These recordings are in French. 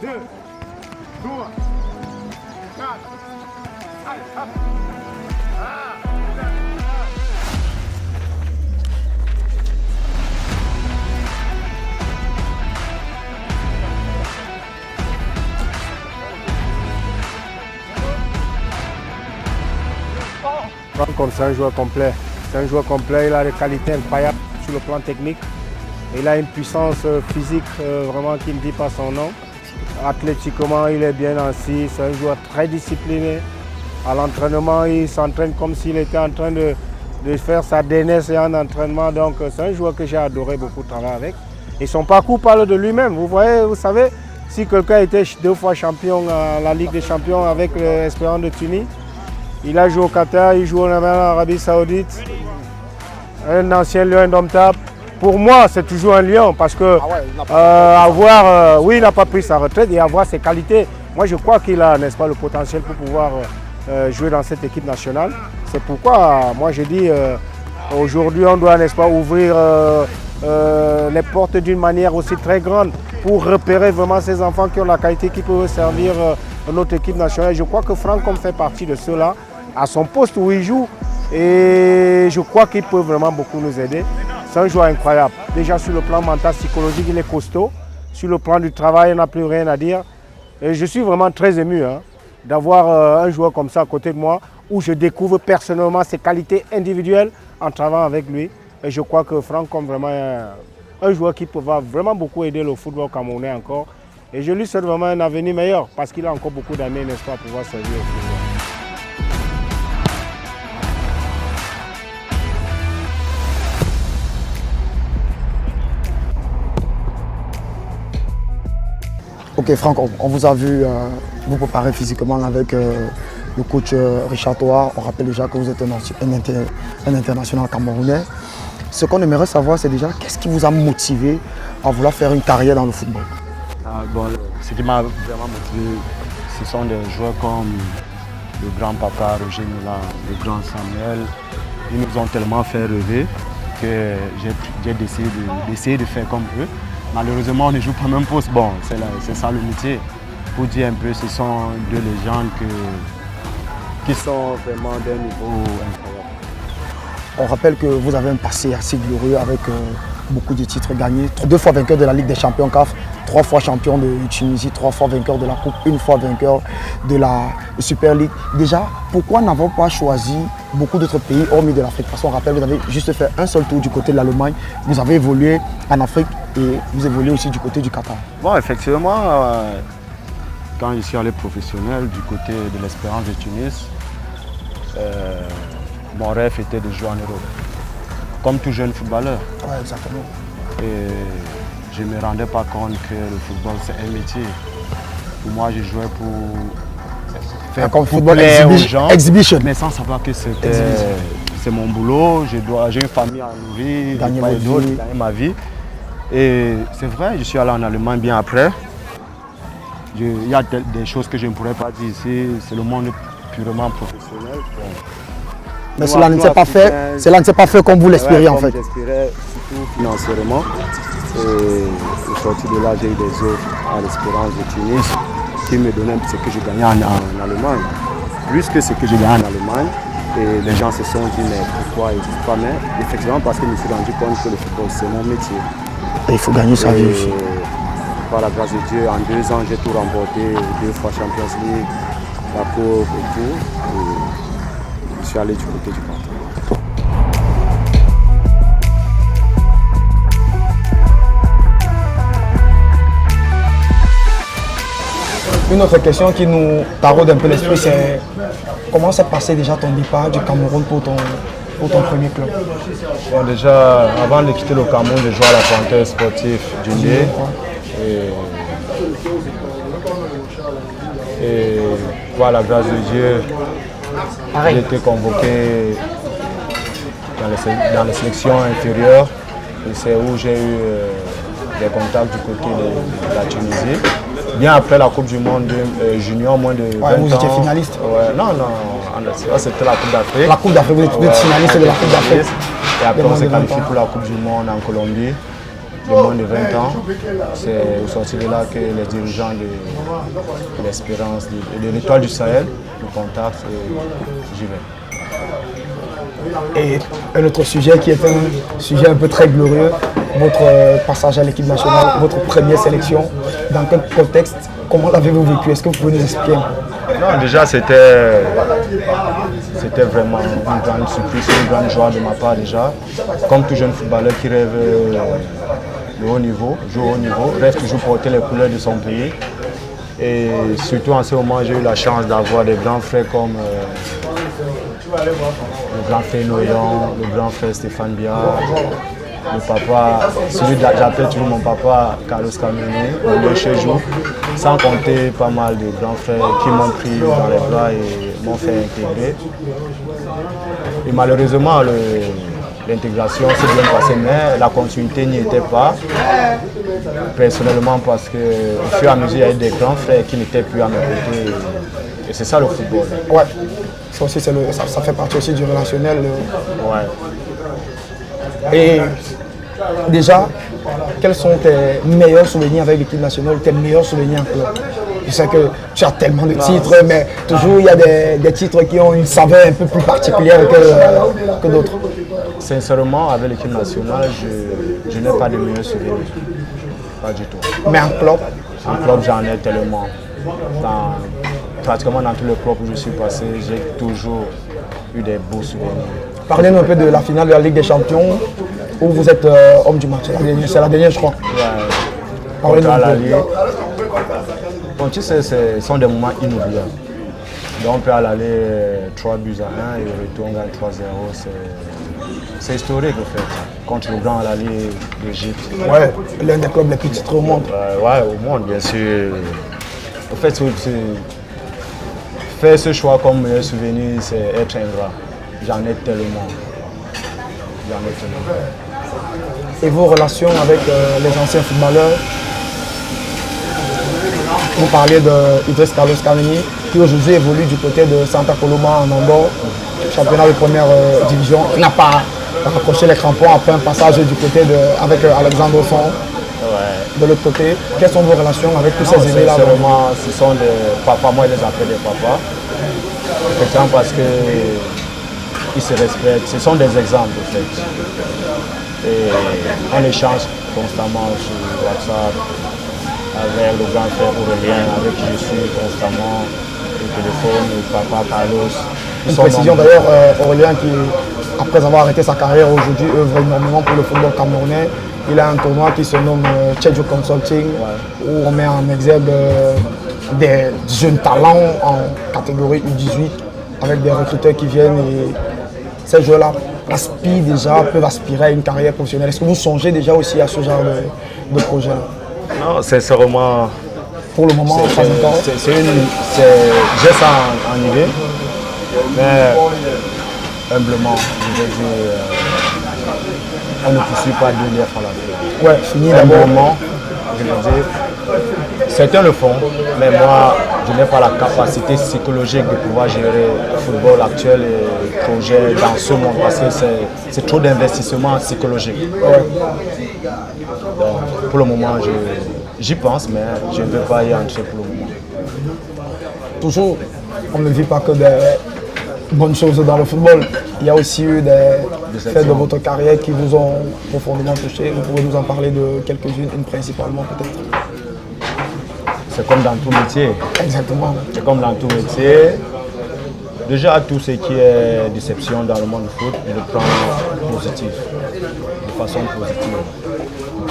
Franck, c'est un joueur complet. C'est un joueur complet, il a des qualités incroyables sur le plan technique. Il a une puissance physique vraiment qui ne dit pas son nom. Athlétiquement, il est bien assis. C'est un joueur très discipliné. À l'entraînement, il s'entraîne comme s'il était en train de faire sa DNS et en entraînement. Donc c'est un joueur que j'ai adoré beaucoup travailler avec. Et son parcours parle de lui-même. Vous voyez, vous savez, si quelqu'un était 2 fois champion à la Ligue des Champions avec l'Espérance de Tunis, il a joué au Qatar, il joue en Arabie Saoudite. Un ancien lion indomptable. Pour moi, c'est toujours un lion parce que oui, il n'a pas pris sa retraite et avoir ses qualités. Moi, je crois qu'il a, n'est-ce pas, le potentiel pour pouvoir jouer dans cette équipe nationale. C'est pourquoi, moi, je dis, aujourd'hui, on doit, n'est-ce pas, ouvrir les portes d'une manière aussi très grande pour repérer vraiment ces enfants qui ont la qualité, qui peuvent servir notre équipe nationale. Je crois que Franck fait partie de ceux-là, à son poste où il joue. Et je crois qu'il peut vraiment beaucoup nous aider. C'est un joueur incroyable. Déjà sur le plan mental, psychologique, il est costaud. Sur le plan du travail, il n'a plus rien à dire. Et je suis vraiment très ému d'avoir un joueur comme ça à côté de moi, où je découvre personnellement ses qualités individuelles en travaillant avec lui. Et je crois que Franck est vraiment un joueur qui pourra vraiment beaucoup aider le football camerounais encore. Et je lui souhaite vraiment un avenir meilleur, parce qu'il a encore beaucoup d'années, n'est-ce pas, à pouvoir servir au football. Ok Franck, on vous a vu vous préparer physiquement avec le coach Richard Toa. On rappelle déjà que vous êtes un international camerounais. Ce qu'on aimerait savoir, c'est déjà qu'est-ce qui vous a motivé à vouloir faire une carrière dans le football? Ce qui m'a vraiment motivé, ce sont des joueurs comme le grand papa Roger Mila, le grand Samuel. Ils nous ont tellement fait rêver que j'ai décidé de faire comme eux. Malheureusement, on ne joue pas même poste. Bon, c'est ça le métier. Pour dire un peu, ce sont deux légendes qui sont vraiment d'un niveau incroyable. On rappelle que vous avez un passé assez glorieux avec beaucoup de titres gagnés. 2 fois vainqueur de la Ligue des Champions CAF, 3 fois champion de Tunisie, 3 fois vainqueur de la Coupe, 1 fois vainqueur de la Super League. Déjà, pourquoi n'avons pas choisi beaucoup d'autres pays hormis de l'Afrique? Parce qu'on rappelle, vous avez juste fait un seul tour du côté de l'Allemagne. Vous avez évolué en Afrique et vous évoluez aussi du côté du Qatar. Bon, effectivement, quand je suis allé professionnel du côté de l'Espérance de Tunis, mon rêve était de jouer en Europe, comme tout jeune footballeur. Ouais, exactement. Et je ne me rendais pas compte que le football c'est un métier. Pour moi, je jouais pour faire comme football aux gens, exhibition. mais sans savoir que c'est mon boulot. J'ai une famille à nourrir, gagner ma vie. Et c'est vrai, je suis allé en Allemagne bien après. Il y a des choses que je ne pourrais pas dire ici. C'est le monde purement professionnel. Mais cela ne s'est pas fait comme vous l'espériez en fait. J'espérais surtout financièrement. Et au sortir de là, j'ai eu des offres à l'Espérance de Tunis qui me donnaient ce que je gagnais en Allemagne. Plus que ce que je gagnais en Allemagne. Et les gens se sont dit mais pourquoi ils ne disent pas? Mais effectivement parce que je me suis rendu compte que le football c'est mon métier. Et il faut gagner sa vie aussi. Par la grâce de Dieu, en 2 ans, j'ai tout remporté, 2 fois Champions League, la Coupe et tout. Et je suis allé du côté du Qatar. Une autre question qui nous taraude un peu l'esprit, c'est comment s'est passé déjà ton départ du Cameroun pour ton premier club? Bon, déjà, avant de quitter le Cameroun, je jouais à la Panthère sportive du Nez. Et par la grâce de Dieu, j'ai été convoqué dans les sélections inférieures. Et c'est où j'ai eu des contacts du côté de la Tunisie. Bien après la Coupe du Monde junior, moins de 20 ans. Vous étiez finaliste? Ouais, non, c'était la Coupe d'Afrique. La Coupe d'Afrique, vous êtes finaliste de la Coupe d'Afrique. Et après on s'est qualifié pour la Coupe du Monde en Colombie. de moins de 20 ans. C'est au sortir de là que les dirigeants de l'Espérance, de l'Étoile du Sahel, nous contactent et j'y vais. Et un autre sujet qui est un sujet un peu très glorieux, votre passage à l'équipe nationale, votre première sélection, dans quel contexte, comment l'avez-vous vécu? Est-ce que vous pouvez nous expliquer? Non, déjà c'était vraiment une grande surprise, une grande joie de ma part déjà. Comme tout jeune footballeur qui rêve de haut niveau, jouer au haut niveau, rêve toujours porter les couleurs de son pays. Et surtout en ce moment, j'ai eu la chance d'avoir des grands frères comme le grand frère Noyon, le grand frère Stéphane Biard, le papa, celui que j'appelle toujours mon papa, Carlos Camini, le chez jour, sans compter pas mal de grands frères qui m'ont pris dans les bras et m'ont fait intégrer. Et malheureusement, l'intégration s'est bien passée, mais la continuité n'y était pas. Personnellement, parce qu'au fur et à mesure, il y a eu des grands frères qui n'étaient plus à mes côtés. Et c'est ça le football. Ouais, ça aussi, ça fait partie aussi du relationnel. Ouais. Et déjà, quels sont tes meilleurs souvenirs avec l'équipe nationale, tes meilleurs souvenirs en club? Je sais que tu as tellement de titres, mais toujours il y a des titres qui ont une saveur un peu plus particulière que d'autres. Sincèrement, avec l'équipe nationale, je n'ai pas de meilleurs souvenirs. Pas du tout. Mais en club? En club, j'en ai tellement. Pratiquement dans tous les clubs où je suis passé, j'ai toujours eu des beaux souvenirs. Parlez-nous un peu de la finale de la Ligue des Champions, où vous êtes homme du match. C'est la dernière, je crois. Ouais. Parlez-nous un peu. Bon, tu sais, ce sont des moments inoubliables. Donc on peut aller 3 buts à 1 et au retour on gagne 3-0. C'est historique en fait, contre le grand à l'aller d'Égypte. Ouais, l'un des clubs les plus titrés au monde. Ouais, au monde bien sûr. En fait, faire ce choix comme meilleur souvenir, c'est être ingrat. J'en ai tellement. Et vos relations avec les anciens footballeurs? Vous parliez d'Idriss Carlos Camini, qui aujourd'hui évolue du côté de Santa Coloma en Andorre, championnat de première division. Il n'a pas raccroché les crampons après un passage du côté avec Alexandre Font. Ouais. De l'autre côté, quelles sont vos relations avec tous ces aînés-là? Ce sont des papas, moi je les appelle des papas. Effectivement parce qu'ils se respectent, ce sont des exemples en fait. Et on échange constamment sur WhatsApp avec le grand frère Aurélien, avec qui je suis constamment au téléphone, le papa Carlos. Une précision d'ailleurs, Aurélien qui, après avoir arrêté sa carrière aujourd'hui, œuvre énormément pour le football camerounais. Il a un tournoi qui se nomme Cheju Consulting, où on met en exergue des jeunes talents en catégorie U18 avec des recruteurs qui viennent et ces joueurs-là peuvent aspirer à une carrière professionnelle. Est-ce que vous songez déjà aussi à ce genre de projet-là? Non, sincèrement, pour le moment, pas encore. J'ai ça en idée, mais humblement, je vais dire, on ne poursuit pas de l'IF à la vie. Ouais, fini d'abord. Je veux dire, certains le font, mais moi, je n'ai pas la capacité psychologique de pouvoir gérer le football actuel et le projet dans ce monde parce que c'est trop d'investissement psychologique. Ouais. Donc, pour le moment, j'y pense, mais je ne veux pas y entrer pour le moment. Toujours, on ne vit pas que des bonnes choses dans le football. Il y a aussi eu des faits de votre carrière qui vous ont profondément touché. Vous pouvez nous en parler de quelques-unes, une principalement peut-être. C'est comme dans tout métier. Exactement. C'est comme dans tout métier. Déjà, tout ce qui est déception dans le monde du foot, je le prends positif, de façon positive.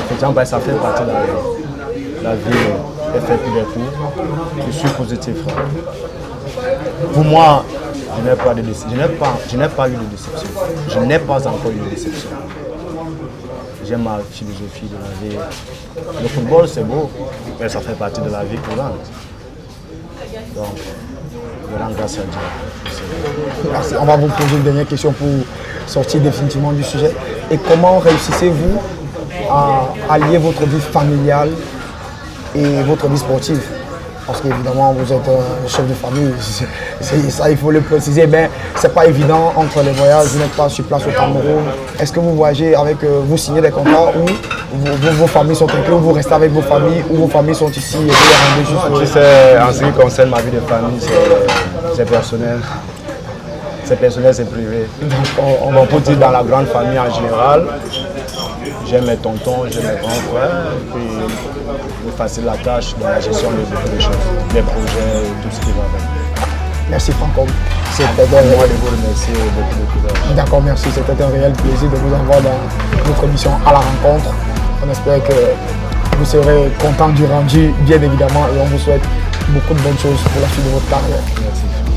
Effectivement, ça fait partie de la vie. La vie est faite pour des coups. Je suis positif. Pour moi, je n'ai pas eu de déception. Je n'ai pas encore eu de déception. J'aime ma philosophie de la vie. Le football, c'est beau, mais ça fait partie de la vie courante. Donc, je rends grâce à Dieu. Merci. On va vous poser une dernière question pour sortir définitivement du sujet. Et comment réussissez-vous à allier votre vie familiale et votre vie sportive? Parce qu'évidemment, vous êtes chef de famille, ça il faut le préciser, mais ce n'est pas évident entre les voyages, vous n'êtes pas sur place au Cameroun. Est-ce que vous voyagez avec, vous signez des contrats ou vos familles sont incluses, vous restez avec vos familles ou vos familles sont ici et vous les rendez juste... Tu sais, en ce qui concerne ma vie de famille, c'est personnel. C'est personnel, c'est privé. On va peut dire dans la grande famille en général. J'ai mes tontons, j'ai mes grands frères, et puis me facilite la tâche dans la gestion de beaucoup de choses, des projets, tout ce qui va avec. Merci Franco. C'était moi de vous remercier beaucoup. D'accord, merci. C'était un réel plaisir de vous avoir dans notre émission à la rencontre. On espère que vous serez content du rendu, bien évidemment, et on vous souhaite beaucoup de bonnes choses pour la suite de votre carrière. Merci.